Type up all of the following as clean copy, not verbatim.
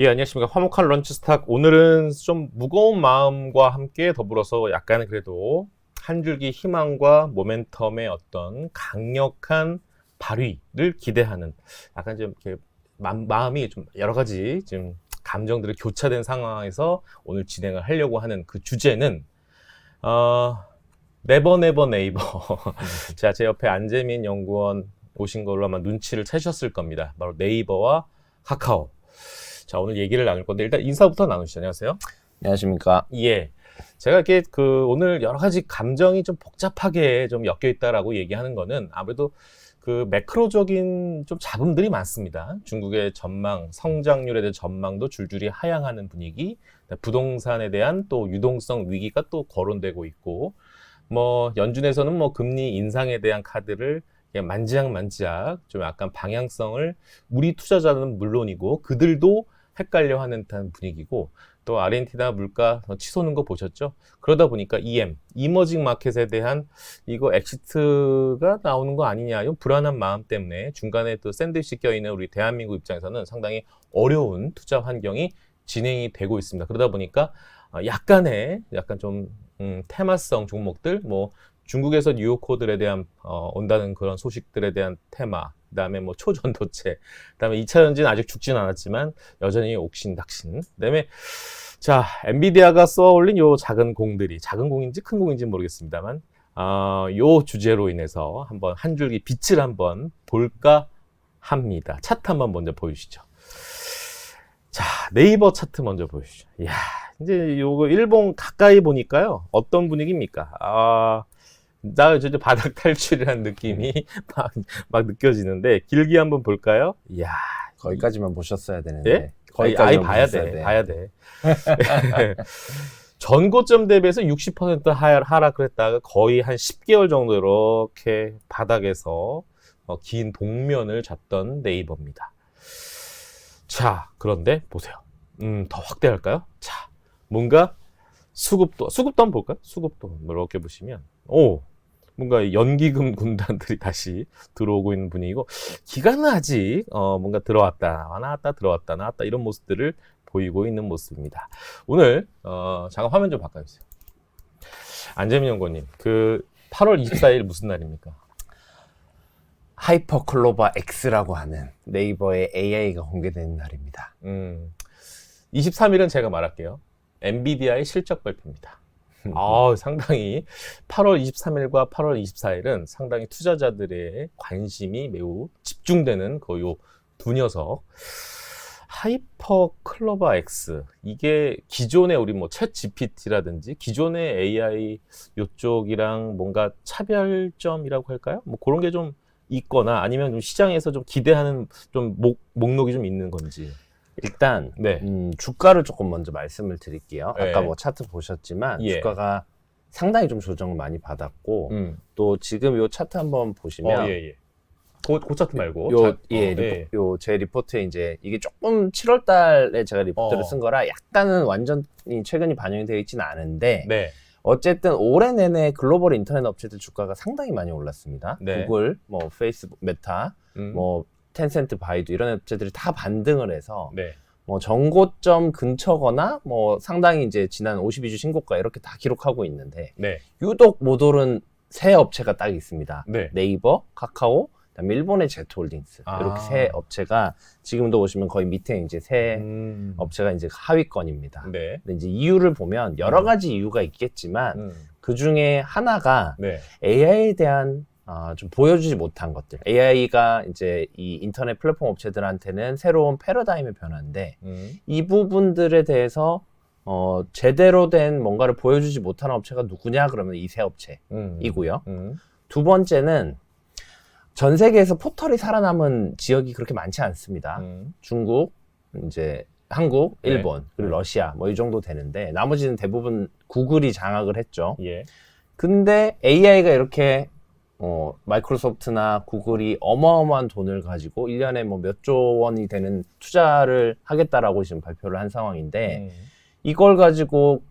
예, 안녕하십니까. 화목한 런치스탁. 오늘은 좀 무거운 마음과 함께 더불어서 약간은 그래도 한 줄기 희망과 모멘텀의 어떤 강력한 발휘를 기대하는 약간 좀 이렇게 마음이 좀 여러 가지 지금 감정들이 교차된 상황에서 오늘 진행을 하려고 하는 그 주제는 네버 네버 네이버. 자, 제 옆에 안재민 연구원 오신 걸로 아마 눈치를 채셨을 겁니다. 바로 네이버와 카카오. 자, 오늘 얘기를 나눌 건데 일단 인사부터 나누시죠. 안녕하세요. 안녕하십니까. 예. 제가 이렇게 오늘 여러 가지 감정이 좀 복잡하게 좀 엮여 있다라고 얘기하는 거는 아무래도 그 매크로적인 좀 잡음들이 많습니다. 중국의 전망, 성장률에 대한 전망도 줄줄이 하향하는 분위기, 부동산에 대한 또 유동성 위기가 또 거론되고 있고, 뭐 연준에서는 뭐 금리 인상에 대한 카드를 만지작 좀 약간 방향성을 우리 투자자는 물론이고 그들도 헷갈려하는 듯한 분위기고, 또 아르헨티나 물가 치솟는 거 보셨죠? 그러다 보니까 이머징 마켓에 대한 이거 엑시트가 나오는 거 아니냐, 이런 불안한 마음 때문에 중간에 또 샌드위치 껴있는 우리 대한민국 입장에서는 상당히 어려운 투자 환경이 진행이 되고 있습니다. 그러다 보니까 약간 좀 테마성 종목들, 뭐 중국에서 뉴욕코들에 대한 온다는 그런 소식들에 대한 테마, 그다음에 뭐 초전도체, 그다음에 2차 전지는 아직 죽진 않았지만 여전히 옥신각신. 그다음에 자, 엔비디아가 쏘아올린 요 작은 공들이, 작은 공인지 큰 공인지 모르겠습니다만 요 주제로 인해서 한번 한 줄기 빛을 한번 볼까 합니다. 차트 한번 먼저 보여주시죠. 자, 네이버 차트 먼저 보여주시죠. 이야, 이제 요거 일본 가까이 보니까요, 어떤 분위기입니까? 나 이제 바닥 탈출이라는 느낌이 막 느껴지는데, 길게 한번 볼까요? 이야, 거기까지만 보셨어야 되는데. 예? 거기까지만 봐야 돼. 봐야 돼. 전고점 대비해서 60% 하락을 했다가 거의 한 10개월 정도 이렇게 바닥에서 긴 동면을 잡던 네이버입니다. 자, 그런데 보세요. 더 확대할까요? 자, 뭔가 수급도 한번 볼까요? 수급도 이렇게 보시면, 뭔가 연기금 군단들이 다시 들어오고 있는 분위기고, 기간은 아직 뭔가 들어왔다 나왔다 이런 모습들을 보이고 있는 모습입니다. 오늘 잠깐 화면 좀 바꿔주세요. 안재민 연구원님, 그 8월 24일 무슨 날입니까? 하이퍼클로바 X라고 하는 네이버의 AI가 공개되는 날입니다. 23일은 제가 말할게요. 엔비디아의 실적 발표입니다. 상당히 8월 23일과 8월 24일은 상당히 투자자들의 관심이 매우 집중되는 요 두 녀석. 하이퍼클로바 X, 이게 기존의 우리 뭐 챗 GPT라든지 기존의 AI 요쪽이랑 뭔가 차별점이라고 할까요? 뭐 그런 게 좀 있거나 아니면 좀 시장에서 좀 기대하는 좀 목록이 좀 있는 건지. 일단 네. 주가를 조금 먼저 말씀을 드릴게요. 네. 아까 뭐 차트 보셨지만 예. 주가가 상당히 좀 조정을 많이 받았고, 또 지금 요 차트 한번 보시면 그 차트 말고 제 리포트에 이제 이게 조금 7월 달에 제가 리포트를 쓴 거라 약간은 완전히 최근이 반영이 되어 있지는 않은데, 네. 어쨌든 올해 내내 글로벌 인터넷 업체들 주가가 상당히 많이 올랐습니다. 네. 구글, 뭐 페이스북, 메타, 뭐 텐센트, 바이두 이런 업체들이 다 반등을 해서 네. 뭐 정고점 근처거나 뭐 상당히 이제 지난 52주 신고가 이렇게 다 기록하고 있는데, 네. 유독 못 오른 세 업체가 딱 있습니다. 네. 네이버, 카카오, 그다음에 일본의 제트홀딩스, 이렇게 세 업체가 지금도 보시면 거의 밑에 이제 세 업체가 이제 하위권입니다. 네. 근데 이제 이유를 보면 여러 가지 이유가 있겠지만 그 중에 하나가 AI에 대한 좀 보여주지 못한 것들. AI가 이제 이 인터넷 플랫폼 업체들한테는 새로운 패러다임의 변화인데, 이 부분들에 대해서 제대로 된 뭔가를 보여주지 못하는 업체가 누구냐 그러면 이 세 업체이고요. 두 번째는 전 세계에서 포털이 살아남은 지역이 그렇게 많지 않습니다. 중국, 이제 한국, 일본, 그리고 러시아 뭐 이 정도 되는데, 나머지는 대부분 구글이 장악을 했죠. 예. 근데 AI가 이렇게 마이크로소프트나 구글이 어마어마한 돈을 가지고 1년에 뭐 몇 조 원이 되는 투자를 하겠다라고 지금 발표를 한 상황인데, 이걸 가지고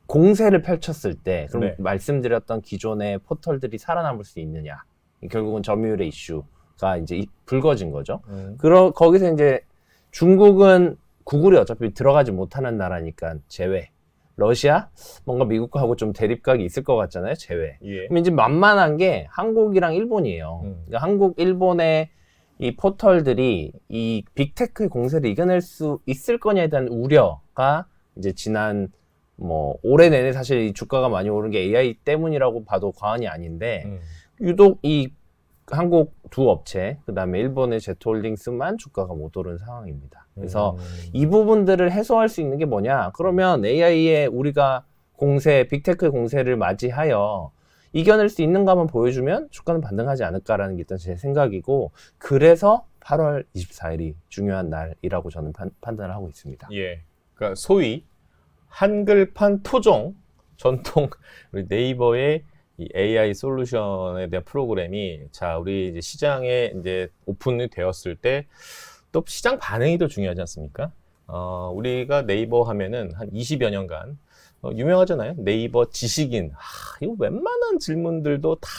공세를 펼쳤을 때 그럼 말씀드렸던 기존의 포털들이 살아남을 수 있느냐, 결국은 점유율의 이슈가 이제 불거진 거죠. 거기서 이제 중국은 구글이 어차피 들어가지 못하는 나라니까 제외. 러시아? 뭔가 미국하고 좀 대립각이 있을 것 같잖아요. 제외. 예. 그럼 이제 만만한 게 한국이랑 일본이에요. 그러니까 한국, 일본의 이 포털들이 이 빅테크의 공세를 이겨낼 수 있을 거냐에 대한 우려가 이제 지난 뭐 올해 내내 사실 이 주가가 많이 오른 게 AI 때문이라고 봐도 과언이 아닌데 유독 이 한국 두 업체, 그 다음에 일본의 제트홀딩스만 주가가 못 오른 상황입니다. 그래서 이 부분들을 해소할 수 있는 게 뭐냐? 그러면 AI의 우리가 공세, 빅테크의 공세를 맞이하여 이겨낼 수 있는가 한번 보여주면 주가는 반등하지 않을까라는 게 일단 제 생각이고, 그래서 8월 24일이 중요한 날이라고 저는 판단을 하고 있습니다. 예. 그러니까 소위 한글판 토종 전통 우리 네이버의 이 AI 솔루션에 대한 프로그램이 자, 우리 이제 시장에 이제 오픈이 되었을 때 또 시장 반응이 더 중요하지 않습니까? 우리가 네이버 하면은 한 20여 년간 유명하잖아요. 네이버 지식인. 이거 웬만한 질문들도 다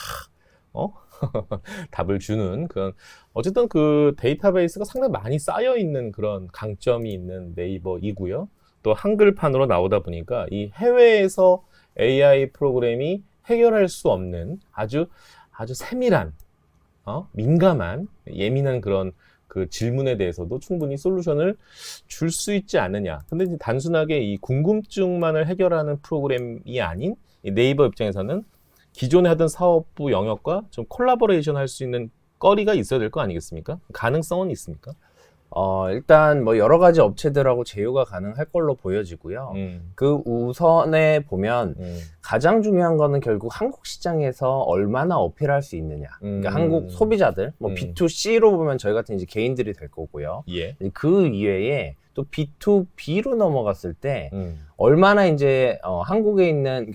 답을 주는 그런 어쨌든 그 데이터베이스가 상당히 많이 쌓여 있는 그런 강점이 있는 네이버이고요. 또 한글판으로 나오다 보니까 이 해외에서 AI 프로그램이 해결할 수 없는 아주 세밀한, 민감한, 예민한 그런 그 질문에 대해서도 충분히 솔루션을 줄 수 있지 않느냐. 근데 이제 단순하게 이 궁금증만을 해결하는 프로그램이 아닌 이 네이버 입장에서는 기존에 하던 사업부 영역과 좀 콜라보레이션 할 수 있는 거리가 있어야 될 거 아니겠습니까? 가능성은 있습니까? 일단 뭐 여러 가지 업체들하고 제휴가 가능할 걸로 보여지고요. 그 우선에 보면 가장 중요한 거는 결국 한국 시장에서 얼마나 어필할 수 있느냐. 그러니까 한국 소비자들, 뭐 B2C로 보면 저희 같은 이제 개인들이 될 거고요. 예. 그 이외에 또 B2B로 넘어갔을 때 얼마나 이제 한국에 있는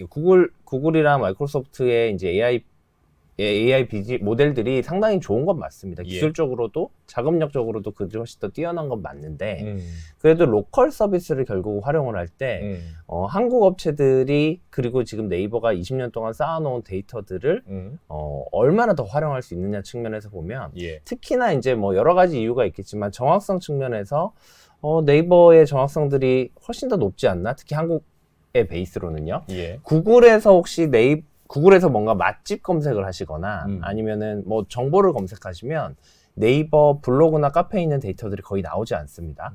구글이랑 마이크로소프트의 이제 AI 모델들이 상당히 좋은 건 맞습니다. 예. 기술적으로도 자금력적으로도 그들이 훨씬 더 뛰어난 건 맞는데 그래도 로컬 서비스를 결국 활용을 할 때 한국 업체들이 그리고 지금 네이버가 20년 동안 쌓아놓은 데이터들을 얼마나 더 활용할 수 있느냐 측면에서 보면 예. 특히나 이제 뭐 여러 가지 이유가 있겠지만 정확성 측면에서 네이버의 정확성들이 훨씬 더 높지 않나? 특히 한국의 베이스로는요. 예. 구글에서 뭔가 맛집 검색을 하시거나 아니면은 뭐 정보를 검색하시면 네이버 블로그나 카페에 있는 데이터들이 거의 나오지 않습니다.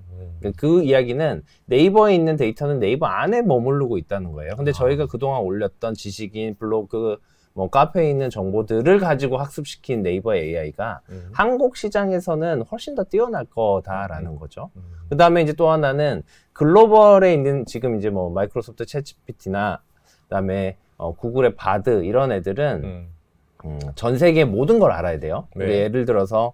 그 이야기는 네이버에 있는 데이터는 네이버 안에 머무르고 있다는 거예요. 근데 저희가 그동안 올렸던 지식인, 블로그, 뭐 카페에 있는 정보들을 가지고 학습시킨 네이버 AI가 한국 시장에서는 훨씬 더 뛰어날 거다라는 거죠. 그 다음에 이제 또 하나는 글로벌에 있는 지금 이제 뭐 마이크로소프트 챗GPT나 그다음에 구글의 바드 이런 애들은 전 세계 모든 걸 알아야 돼요. 네. 예를 들어서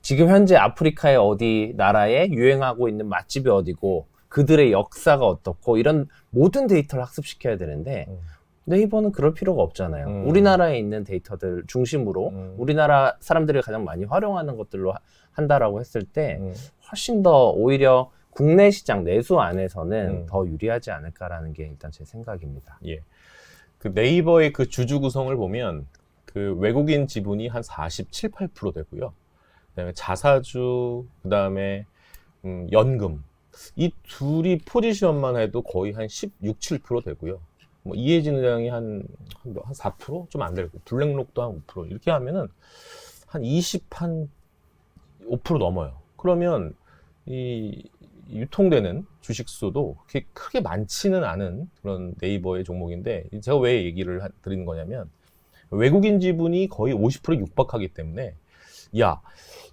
지금 현재 아프리카의 어디 나라에 유행하고 있는 맛집이 어디고 그들의 역사가 어떻고 이런 모든 데이터를 학습시켜야 되는데 네이버는 그럴 필요가 없잖아요. 우리나라에 있는 데이터들 중심으로 우리나라 사람들이 가장 많이 활용하는 것들로 한다라고 했을 때 훨씬 더 오히려 국내 시장 내수 안에서는 더 유리하지 않을까라는 게 일단 제 생각입니다. 예. 그 네이버의 그 주주 구성을 보면 그 외국인 지분이 한 47, 8% 되고요. 그다음에 자사주, 그다음에 연금 이 둘이 포지션만 해도 거의 한 16, 7% 되고요. 뭐 이해진 의장이 한 4%? 좀 안 되고 블랙록도 한 5% 이렇게 하면은 한 5% 넘어요. 그러면 이 유통되는 주식수도 그렇게 크게 많지는 않은 그런 네이버의 종목인데 제가 왜 얘기를 드리는 거냐면 외국인 지분이 거의 50%에 육박하기 때문에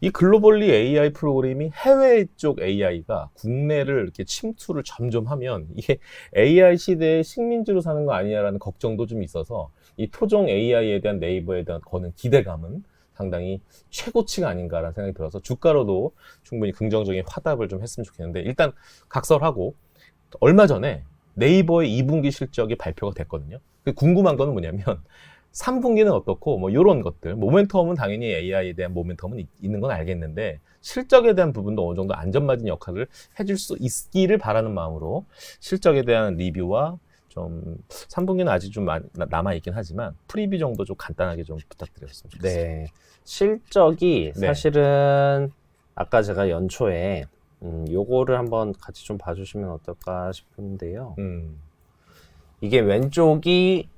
이 글로벌리 AI 프로그램이 해외 쪽 AI가 국내를 이렇게 침투를 점점 하면 이게 AI 시대의 식민지로 사는 거 아니냐라는 걱정도 좀 있어서 이 토종 AI에 대한 네이버에 대한 거는 기대감은 상당히 최고치가 아닌가라는 생각이 들어서 주가로도 충분히 긍정적인 화답을 좀 했으면 좋겠는데 일단 각설하고 얼마 전에 네이버의 2분기 실적이 발표가 됐거든요. 궁금한 거는 뭐냐면 3분기는 어떻고 뭐 이런 것들 모멘텀은 당연히 AI에 대한 모멘텀은 있는 건 알겠는데 실적에 대한 부분도 어느 정도 안전마진 역할을 해줄 수 있기를 바라는 마음으로 실적에 대한 리뷰와 좀 3분기는 아직 좀 남아있긴 하지만 프리뷰 정도 좀 간단하게 좀 부탁드렸으면 좋겠습니다. 네, 실적이 네. 사실은 아까 제가 연초에 요거를 한번 같이 좀 봐주시면 어떨까 싶은데요. 이게 왼쪽이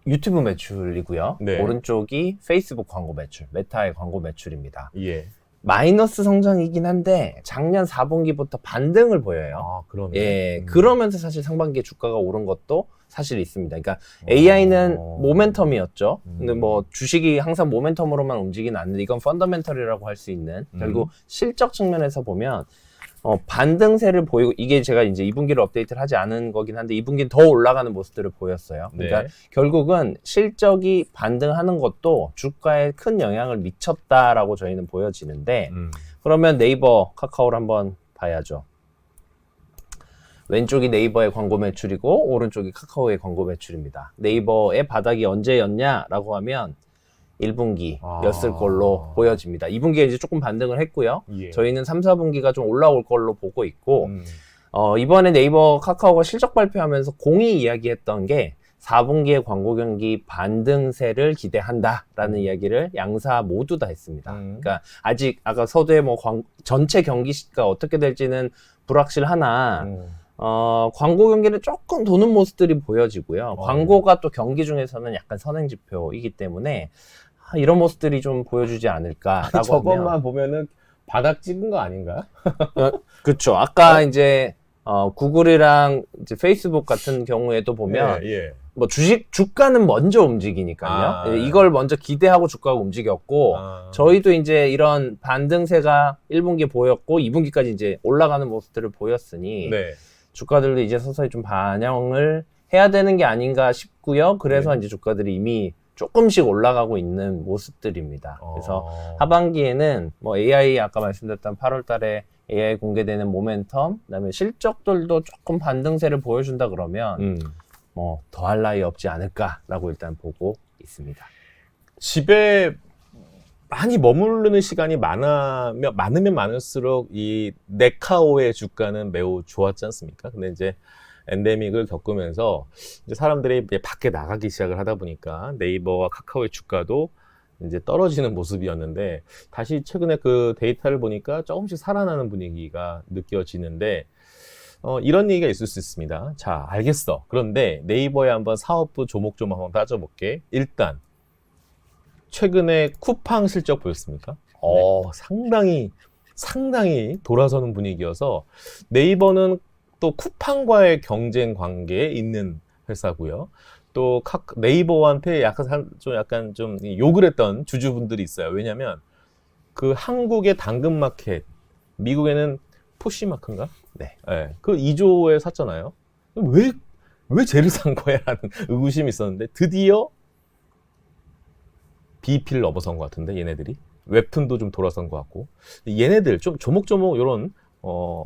유튜브 매출이고요. 네. 오른쪽이 페이스북 광고 매출, 메타의 광고 매출입니다. 예. 마이너스 성장이긴 한데 작년 4분기부터 반등을 보여요. 아, 그러네. 예, 그러면서 사실 상반기에 주가가 오른 것도 사실 있습니다. 그러니까 AI는 모멘텀이었죠. 근데 뭐 주식이 항상 모멘텀으로만 움직이는 않는데 이건 펀더멘털이라고 할 수 있는 결국 실적 측면에서 보면 반등세를 보이고 이게 제가 이제 2분기를 업데이트를 하지 않은 거긴 한데 2분기는 더 올라가는 모습들을 보였어요. 그러니까 네. 결국은 실적이 반등하는 것도 주가에 큰 영향을 미쳤다라고 저희는 보여지는데 그러면 네이버, 카카오를 한번 봐야죠. 왼쪽이 네이버의 광고 매출이고 오른쪽이 카카오의 광고 매출입니다. 네이버의 바닥이 언제였냐라고 하면 1분기였을 걸로 보여집니다. 2분기에 이제 조금 반등을 했고요. 예. 저희는 3, 4분기가 좀 올라올 걸로 보고 있고 이번에 네이버, 카카오가 실적 발표하면서 공이 이야기했던 게 4분기의 광고 경기 반등세를 기대한다라는 이야기를 양사 모두 다 했습니다. 그러니까 아직 아까 서두에 뭐 전체 경기가 어떻게 될지는 불확실하나 광고 경기는 조금 도는 모습들이 보여지고요. 광고가 또 경기 중에서는 약간 선행지표이기 때문에 이런 모습들이 좀 보여주지 않을까라고 저것만 하면 보면은 바닥 찍은 거 아닌가? 그렇죠. 아까 이제 구글이랑 이제 페이스북 같은 경우에도 보면 예. 뭐 주가는 먼저 움직이니까요. 이걸 먼저 기대하고 주가가 움직였고 저희도 이제 이런 반등세가 1분기에 보였고 2분기까지 이제 올라가는 모습들을 보였으니 네. 주가들도 이제 서서히 좀 반영을 해야 되는 게 아닌가 싶고요. 그래서 이제 주가들이 이미 조금씩 올라가고 있는 모습들입니다. 그래서 하반기에는 뭐 AI 아까 말씀드렸던 8월 달에 AI 공개되는 모멘텀, 그다음에 실적들도 조금 반등세를 보여준다 그러면 뭐 더할 나위 없지 않을까라고 일단 보고 있습니다. 집에 많이 머무르는 시간이 많으면 많을수록 이 네카오의 주가는 매우 좋았지 않습니까? 근데 이제 엔데믹을 겪으면서 이제 사람들이 이제 밖에 나가기 시작을 하다 보니까 네이버와 카카오의 주가도 이제 떨어지는 모습이었는데 다시 최근에 그 데이터를 보니까 조금씩 살아나는 분위기가 느껴지는데 이런 얘기가 있을 수 있습니다. 자, 알겠어. 그런데 네이버에 한번 사업부 조목조목 한번 따져볼게. 일단 최근에 쿠팡 실적 보였습니까? 상당히 돌아서는 분위기여서 네이버는 또 쿠팡과의 경쟁 관계에 있는 회사고요. 또 네이버한테 약간 좀 욕을 했던 주주분들이 있어요. 왜냐하면 그 한국의 당근마켓, 미국에는 푸시마크인가? 네. 네. 그 2조에 샀잖아요. 왜 쟤를 산 거야? 라는 의구심이 있었는데 드디어 BP를 넘어선 것 같은데 얘네들이 웹툰도 좀 돌아선 것 같고 얘네들 좀 조목조목 이런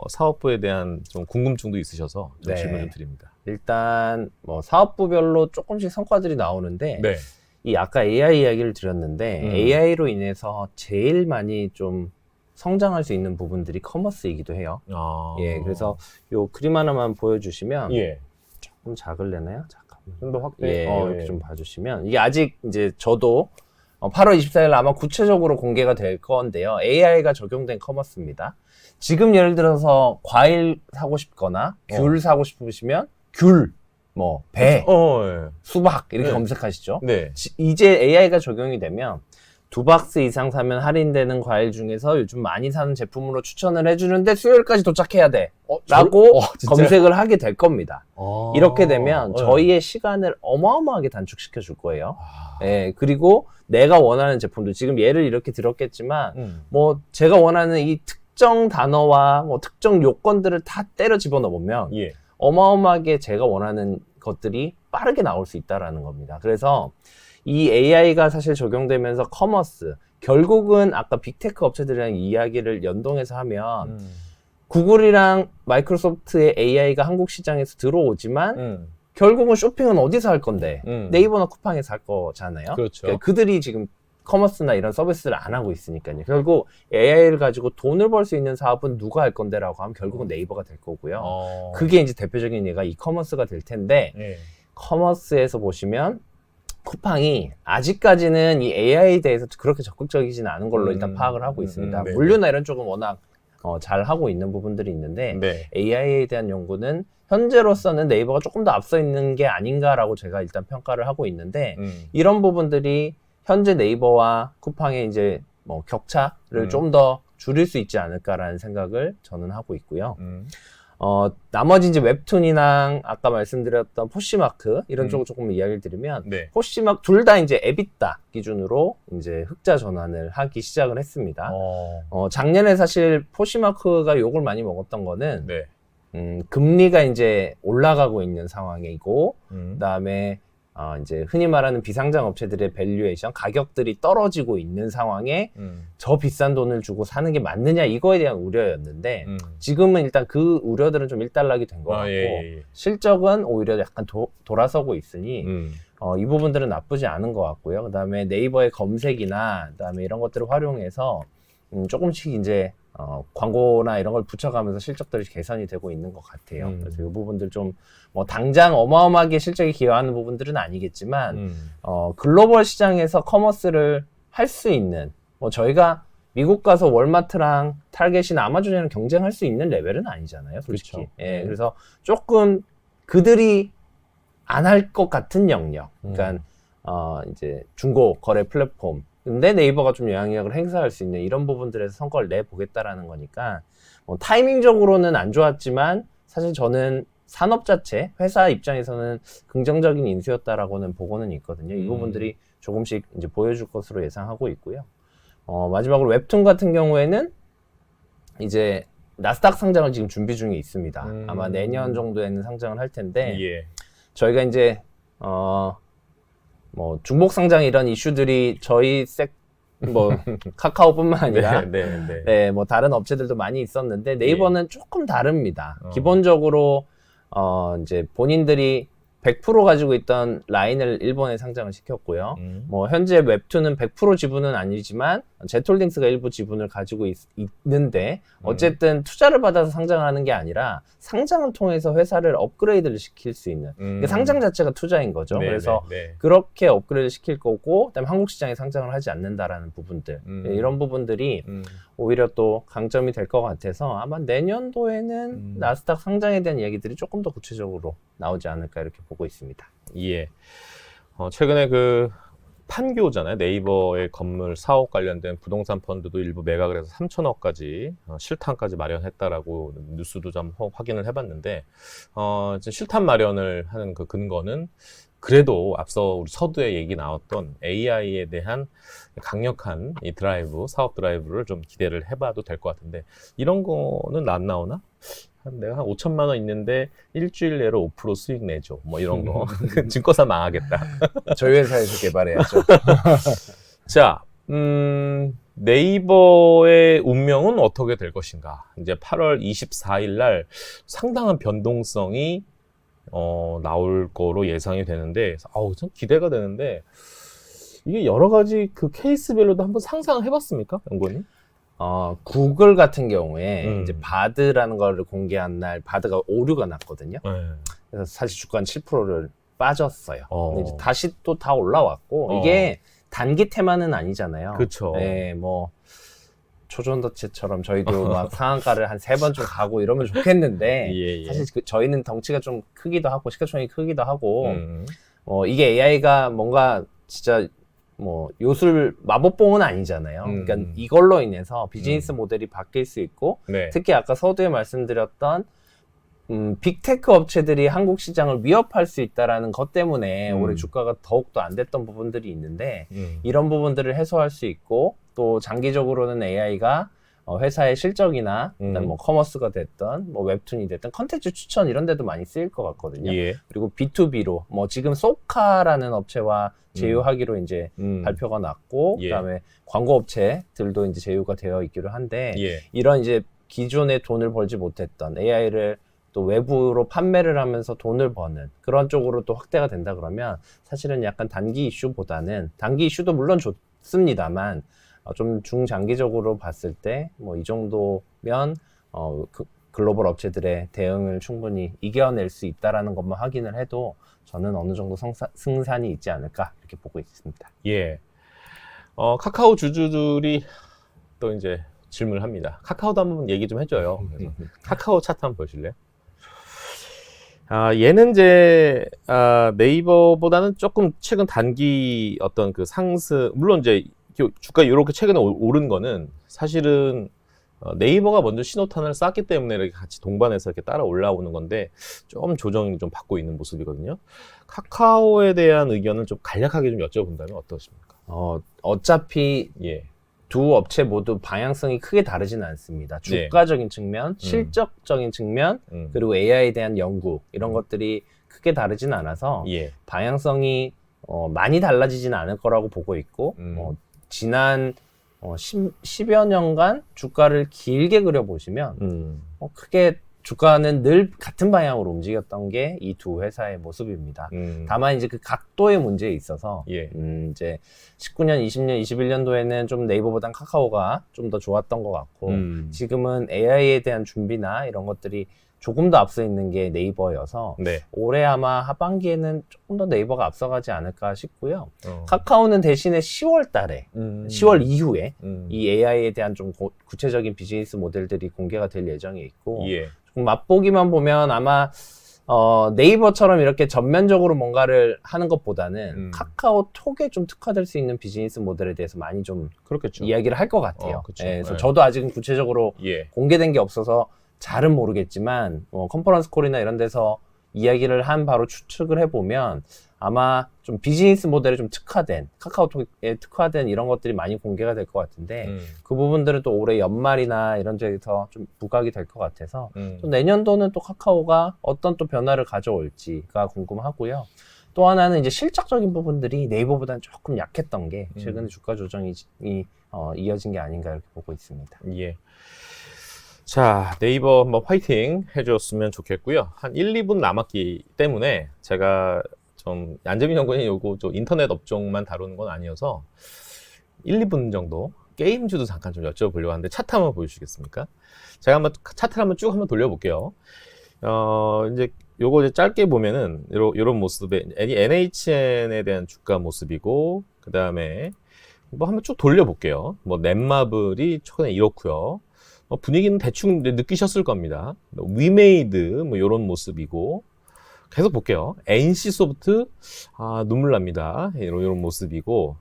사업부에 대한 좀 궁금증도 있으셔서 좀 질문을 드립니다. 일단 뭐 사업부별로 조금씩 성과들이 나오는데 네. 이 아까 AI 이야기를 드렸는데 AI로 인해서 제일 많이 좀 성장할 수 있는 부분들이 커머스이기도 해요. 예, 그래서 요 그림 하나만 보여주시면 조금 작을래나요? 잠깐만. 좀 더 확대. 이렇게 좀 봐주시면 이게 아직 이제 저도 8월 24일 아마 구체적으로 공개가 될 건데요. AI가 적용된 커머스입니다. 지금 예를 들어서 과일 사고 싶거나 귤 사고 싶으시면 귤, 뭐 배, 수박 이렇게 검색하시죠. 네. 이제 AI가 적용이 되면 2박스 이상 사면 할인되는 과일 중에서 요즘 많이 사는 제품으로 추천을 해주는데 수요일까지 도착해야 돼 라고 검색을 하게 될 겁니다. 이렇게 되면 저희의 시간을 어마어마하게 단축시켜 줄 거예요. 예, 그리고 내가 원하는 제품도 지금 예를 이렇게 들었겠지만 뭐 제가 원하는 이 특정 단어와 뭐 특정 요건들을 다 때려 집어넣으면 어마어마하게 제가 원하는 것들이 빠르게 나올 수 있다라는 겁니다. 그래서 이 AI가 사실 적용되면서 커머스, 결국은 아까 빅테크 업체들이랑 이야기를 연동해서 하면 구글이랑 마이크로소프트의 AI가 한국 시장에서 들어오지만 결국은 쇼핑은 어디서 할 건데 네이버나 쿠팡에서 할 거잖아요. 그렇죠. 그러니까 그들이 지금 커머스나 이런 서비스를 안 하고 있으니까요. 결국 AI를 가지고 돈을 벌 수 있는 사업은 누가 할 건데라고 하면 결국은 네이버가 될 거고요. 그게 이제 대표적인 예가 이커머스가 될 텐데 커머스에서 보시면 쿠팡이 아직까지는 이 AI에 대해서 그렇게 적극적이지는 않은 걸로 일단 파악을 하고 있습니다. 물류나 이런 쪽은 워낙 잘 하고 있는 부분들이 있는데 네. AI에 대한 연구는 현재로서는 네이버가 조금 더 앞서 있는 게 아닌가라고 제가 일단 평가를 하고 있는데 이런 부분들이 현재 네이버와 쿠팡의 이제 뭐 격차를 좀 더 줄일 수 있지 않을까라는 생각을 저는 하고 있고요. 나머지 이제 웹툰이랑 아까 말씀드렸던 포시마크 이런 쪽을 조금 이야기를 드리면 네. 포시마크 둘 다 이제 에비타 기준으로 이제 흑자 전환을 하기 시작을 했습니다. 작년에 사실 포시마크가 욕을 많이 먹었던 거는 네. 금리가 이제 올라가고 있는 상황이고 그다음에 이제 흔히 말하는 비상장 업체들의 밸류에이션 가격들이 떨어지고 있는 상황에 저 비싼 돈을 주고 사는 게 맞느냐 이거에 대한 우려였는데 지금은 일단 그 우려들은 좀 일단락이 된 것 같고 예. 실적은 오히려 약간 돌아서고 있으니 이 부분들은 나쁘지 않은 것 같고요. 그다음에 네이버의 검색이나 그다음에 이런 것들을 활용해서 조금씩 이제 광고나 이런 걸 붙여가면서 실적들이 개선이 되고 있는 것 같아요. 그래서 이 부분들 좀 뭐 당장 어마어마하게 실적이 기여하는 부분들은 아니겠지만 글로벌 시장에서 커머스를 할 수 있는 뭐 저희가 미국 가서 월마트랑 타겟이나 아마존이랑 경쟁할 수 있는 레벨은 아니잖아요, 솔직히. 그렇죠. 예, 그래서 조금 그들이 안 할 것 같은 영역. 그러니까 이제 중고 거래 플랫폼. 근데 네이버가 좀 영향력을 행사할 수 있는 이런 부분들에서 성과를 내보겠다라는 거니까 타이밍적으로는 안 좋았지만 사실 저는 산업 자체, 회사 입장에서는 긍정적인 인수였다라고는 보고는 있거든요. 이 부분들이 조금씩 이제 보여줄 것으로 예상하고 있고요. 마지막으로 웹툰 같은 경우에는 이제 나스닥 상장을 지금 준비 중에 있습니다. 아마 내년 정도에는 상장을 할 텐데 예. 저희가 이제 뭐 중복 상장 이런 이슈들이 저희 뭐 카카오뿐만 아니라 네, 뭐 다른 업체들도 많이 있었는데 네이버는 조금 다릅니다. 기본적으로 이제 본인들이 100% 가지고 있던 라인을 일본에 상장을 시켰고요. 뭐 현재 웹툰은 100% 지분은 아니지만 제톨딩스가 일부 지분을 가지고 있는데 어쨌든 투자를 받아서 상장하는 게 아니라 상장을 통해서 회사를 업그레이드를 시킬 수 있는 그러니까 상장 자체가 투자인 거죠. 그래서 그렇게 업그레이드 시킬 거고 그다음에 한국 시장에 상장을 하지 않는다라는 부분들 이런 부분들이 오히려 또 강점이 될 것 같아서 아마 내년도에는 나스닥 상장에 대한 이야기들이 조금 더 구체적으로 나오지 않을까 이렇게 보고 있습니다. 예. 최근에 그 판교잖아요. 네이버의 건물 사업 관련된 부동산 펀드도 일부 매각을 해서 3천억까지 실탄까지 마련했다라고 뉴스도 좀 확인을 해봤는데 이제 실탄 마련을 하는 그 근거는 그래도 앞서 우리 서두에 얘기 나왔던 AI에 대한 강력한 이 드라이브, 사업 드라이브를 좀 기대를 해봐도 될 것 같은데 이런 거는 안 나오나? 내가 한 5천만 원 있는데 일주일 내로 5% 수익 내줘. 뭐 이런 거. 증권사 망하겠다. 저희 회사에서 개발해야죠. 자, 네이버의 운명은 어떻게 될 것인가? 이제 8월 24일 날 상당한 변동성이 나올 거로 예상이 되는데, 참 기대가 되는데, 이게 여러 가지 그 케이스별로도 한번 상상을 해봤습니까? 연구원님? 구글 같은 경우에 이제 바드라는 걸 공개한 날 바드가 오류가 났거든요. 그래서 사실 주가 7%를 빠졌어요. 근데 이제 다시 또 다 올라왔고 이게 단기 테마는 아니잖아요. 그렇죠. 네, 뭐 초전도체처럼 저희도 막 상한가를 한 3번쯤 가고 이러면 좋겠는데 예. 사실 저희는 덩치가 좀 크기도 하고 시가총액이 크기도 하고 이게 AI가 뭔가 진짜 뭐 요술 마법봉은 아니잖아요. 그러니까 이걸로 인해서 비즈니스 모델이 바뀔 수 있고 특히 아까 서두에 말씀드렸던 빅테크 업체들이 한국 시장을 위협할 수 있다라는 것 때문에 올해 주가가 더욱더 안 됐던 부분들이 있는데 이런 부분들을 해소할 수 있고 또 장기적으로는 AI가 회사의 실적이나 그다음 뭐 커머스가 됐던 뭐 웹툰이 됐던 컨텐츠 추천 이런 데도 많이 쓰일 것 같거든요. 그리고 B2B로 뭐 지금 소카라는 업체와 제휴하기로 이제 발표가 났고 그다음에 광고 업체들도 이제 제휴가 되어 있기로 한데 이런 이제 기존에 돈을 벌지 못했던 AI를 또 외부로 판매를 하면서 돈을 버는 그런 쪽으로 또 확대가 된다 그러면 사실은 약간 단기 이슈보다는 단기 이슈도 물론 좋습니다만 좀 중장기적으로 봤을 때 뭐 이 정도면 글로벌 업체들의 대응을 충분히 이겨낼 수 있다라는 것만 확인을 해도 저는 어느 정도 승산이 있지 않을까 이렇게 보고 있습니다. 카카오 주주들이 또 이제 질문을 합니다. 카카오도 한번 얘기 좀 해줘요. 그래서 카카오 차트 한번 보실래요? 얘는 이제 네이버보다는 조금 최근 단기 어떤 그 상승, 물론 이제 주가 이렇게 최근에 오른 거는 사실은 네이버가 먼저 신호탄을 쐈기 때문에 이렇게 같이 동반해서 이렇게 따라 올라오는 건데 좀 조정이 좀 받고 있는 모습이거든요. 카카오에 대한 의견을 좀 간략하게 좀 여쭤본다면 어떠십니까? 어차피 예. 두 업체 모두 방향성이 크게 다르지는 않습니다. 주가적인 측면, 실적적인 측면, 그리고 AI에 대한 연구 이런 것들이 크게 다르지는 않아서 예. 방향성이 많이 달라지지는 않을 거라고 보고 있고 지난 10여 년간 주가를 길게 그려보시면 크게 주가는 늘 같은 방향으로 움직였던 게 이 두 회사의 모습입니다. 다만 이제 그 각도의 문제에 있어서 예. 이제 19년, 20년, 21년도에는 좀 네이버보단 카카오가 좀 더 좋았던 것 같고 지금은 AI에 대한 준비나 이런 것들이 조금 더 앞서 있는 게 네이버여서 네. 올해 아마 하반기에는 조금 더 네이버가 앞서가지 않을까 싶고요. 카카오는 대신에 10월 달에 10월 이후에 이 AI에 대한 좀 구체적인 비즈니스 모델들이 공개가 될 예정에 있고 예. 맛보기만 보면 아마 네이버처럼 이렇게 전면적으로 뭔가를 하는 것보다는 카카오톡에 좀 특화될 수 있는 비즈니스 모델에 대해서 많이 좀 그렇겠죠. 이야기를 할 것 같아요. 그쵸. 그래서 네. 저도 아직은 구체적으로 예. 공개된 게 없어서 잘은 모르겠지만 컨퍼런스 콜이나 이런 데서 이야기를 한 바로 추측을 해보면 아마 좀 비즈니스 모델에 좀 특화된 카카오톡에 특화된 이런 것들이 많이 공개가 될 것 같은데 그 부분들은 또 올해 연말이나 이런 데서 좀 부각이 될 것 같아서 또 내년도는 또 카카오가 어떤 또 변화를 가져올지가 궁금하고요. 또 하나는 이제 실적적인 부분들이 네이버보다는 조금 약했던 게 최근에 주가 조정이 이어진 게 아닌가 이렇게 보고 있습니다. 예. 자, 네이버 한번 화이팅 해줬으면 좋겠고요. 한 1, 2분 남았기 때문에 제가 좀 안재민 연구원이 요거 좀 인터넷 업종만 다루는 건 아니어서 1, 2분 정도 게임주도 잠깐 좀 여쭤보려고 하는데 차트 한번 보여주시겠습니까? 제가 한번 차트를 한번 쭉 한번 돌려볼게요. 이제 요거 이제 짧게 보면은 요런 모습의 NHN에 대한 주가 모습이고 그 다음에 뭐 한번 쭉 돌려볼게요. 뭐 넷마블이 최근에 이렇고요. 분위기는 대충 느끼셨을 겁니다. 위메이드 뭐 이런 모습이고 계속 볼게요. NC소프트 눈물 납니다. 이런 모습이고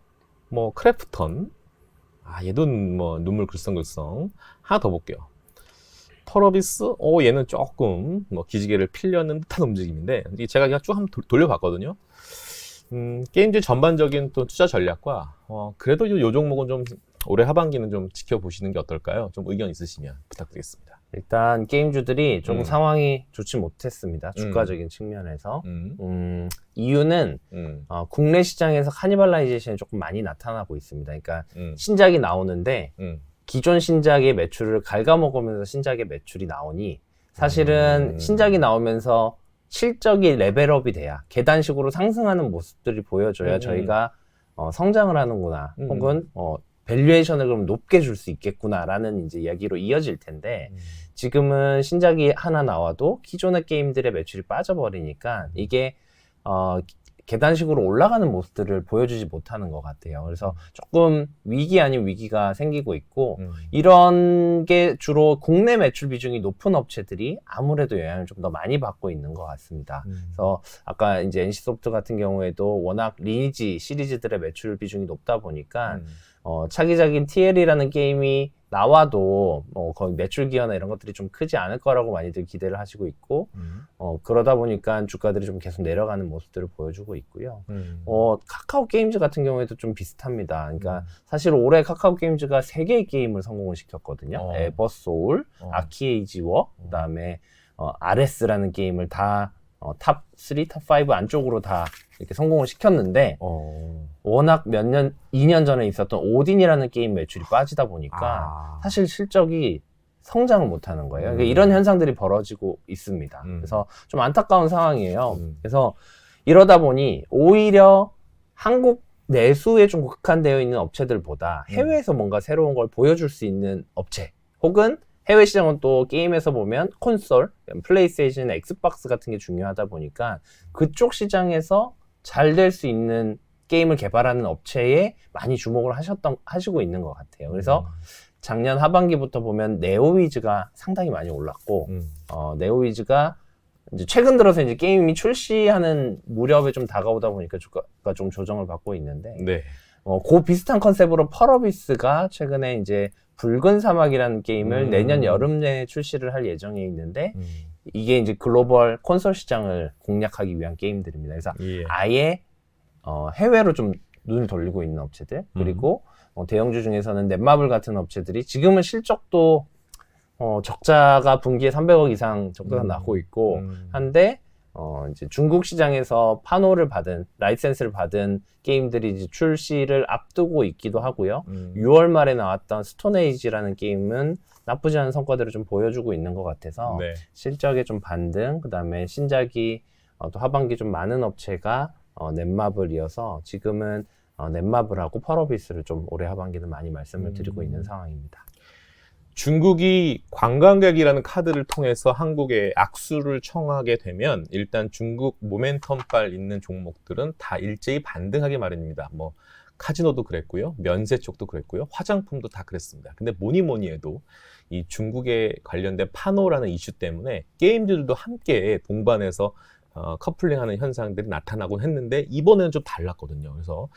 뭐 크래프톤 얘도 뭐 눈물 글썽글썽. 하나 더 볼게요. 펄어비스 얘는 조금 뭐 기지개를 필려는 듯한 움직임인데 제가 그냥 쭉 한번 돌려봤거든요. 게임즈 전반적인 또 투자 전략과 그래도 요 종목은 좀 올해 하반기는 좀 지켜보시는 게 어떨까요? 좀 의견 있으시면 부탁드리겠습니다. 일단 게임주들이 조금 상황이 좋지 못했습니다. 주가적인 측면에서. 이유는 국내 시장에서 카니발라이제이션이 조금 많이 나타나고 있습니다. 그러니까 신작이 나오는데 기존 신작의 매출을 갉아먹으면서 신작의 매출이 나오니 사실은 신작이 나오면서 실적이 레벨업이 돼야 계단식으로 상승하는 모습들이 보여줘야 저희가 성장을 하는구나 혹은 밸류에이션을 그럼 높게 줄 수 있겠구나라는 이제 이야기로 이어질 텐데 지금은 신작이 하나 나와도 기존의 게임들의 매출이 빠져버리니까 이게 계단식으로 올라가는 모습들을 보여주지 못하는 것 같아요. 그래서 조금 위기 아닌 위기가 생기고 있고 이런 게 주로 국내 매출 비중이 높은 업체들이 아무래도 영향을 좀 더 많이 받고 있는 것 같습니다. 그래서 아까 이제 NC소프트 같은 경우에도 워낙 리니지 시리즈들의 매출 비중이 높다 보니까 차기작인 TL이라는 게임이 나와도 거의 매출 기여나 이런 것들이 좀 크지 않을 거라고 많이들 기대를 하시고 있고 그러다 보니까 주가들이 좀 계속 내려가는 모습들을 보여주고 있고요. 카카오 게임즈 같은 경우에도 좀 비슷합니다. 그러니까 사실 올해 카카오 게임즈가 3개의 게임을 성공을 시켰거든요. 에버소울, 아키에이지워, 그다음에 RS라는 게임을 다 탑 3, 탑 5 안쪽으로 다 이렇게 성공을 시켰는데 워낙 2년 전에 있었던 오딘이라는 게임 매출이 빠지다 보니까 사실 실적이 성장을 못하는 거예요. 그러니까 이런 현상들이 벌어지고 있습니다. 그래서 좀 안타까운 상황이에요. 그래서 이러다 보니 오히려 한국 내수에 좀 국한되어 있는 업체들보다 해외에서 뭔가 새로운 걸 보여줄 수 있는 업체 혹은 해외 시장은 또 게임에서 보면 콘솔, 플레이스테이션, 엑스박스 같은 게 중요하다 보니까 그쪽 시장에서 잘 될 수 있는 게임을 개발하는 업체에 많이 주목을 하시고 있는 것 같아요. 그래서 작년 하반기부터 보면 네오위즈가 상당히 많이 올랐고 네오위즈가 이제 최근 들어서 이제 게임이 출시하는 무렵에 좀 다가오다 보니까 주가가 좀 조정을 받고 있는데 네. 그 비슷한 컨셉으로 펄어비스가 최근에 이제 붉은 사막이라는 게임을 내년 여름 내에 출시를 할 예정에 있는데 이게 이제 글로벌 콘솔 시장을 공략하기 위한 게임들입니다. 그래서 예. 아예 해외로 좀 눈을 돌리고 있는 업체들 그리고 대형주 중에서는 넷마블 같은 업체들이 지금은 실적도 적자가 분기에 300억 이상 적자가 나고 있고 한데 이제 중국 시장에서 판호를 받은 라이센스를 받은 게임들이 이제 출시를 앞두고 있기도 하고요. 6월 말에 나왔던 스톤에이지라는 게임은 나쁘지 않은 성과들을 좀 보여주고 있는 것 같아서 네. 실적의 좀 반등, 그다음에 신작이 또 하반기 좀 많은 업체가 넷마블이어서 지금은 넷마블하고 펄어비스를 좀 올해 하반기는 많이 말씀을 드리고 있는 상황입니다. 중국이 관광객이라는 카드를 통해서 한국에 악수를 청하게 되면 일단 중국 모멘텀빨 있는 종목들은 다 일제히 반등하기 마련입니다. 뭐 카지노도 그랬고요, 면세 쪽도 그랬고요, 화장품도 다 그랬습니다. 근데 뭐니 해도 이 중국에 관련된 파노라는 이슈 때문에 게임들도 함께 동반해서 커플링하는 현상들이 나타나곤 했는데 이번에는 좀 달랐거든요. 그래서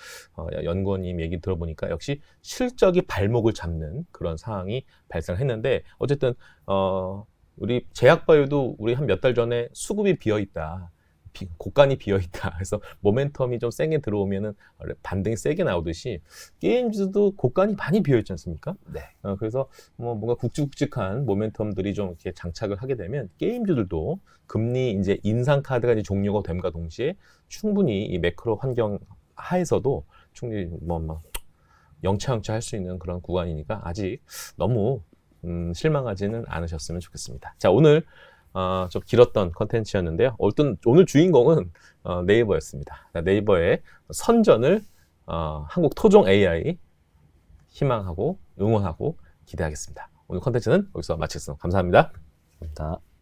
연구원님 얘기 들어보니까 역시 실적이 발목을 잡는 그런 상황이 발생했는데 어쨌든 우리 제약바이오도 우리 한 몇 달 전에 수급이 비어있다. 곡간이 비어있다. 그래서 모멘텀이 좀 세게 들어오면은 반등이 세게 나오듯이 게임즈도 곡간이 많이 비어있지 않습니까? 네. 그래서 뭔가 굵직굵직한 모멘텀들이 좀 이렇게 장착을 하게 되면 게임즈들도 금리 이제 인상 카드가 이제 종료가 됨과 동시에 충분히 이 매크로 환경 하에서도 충분히 막 영차영차 할 수 있는 그런 구간이니까 아직 너무 실망하지는 않으셨으면 좋겠습니다. 자, 오늘 좀 길었던 컨텐츠였는데요. 오늘 주인공은 네이버였습니다. 네이버의 선전을 한국 토종 AI 희망하고 응원하고 기대하겠습니다. 오늘 컨텐츠는 여기서 마치겠습니다. 감사합니다. 감사합니다.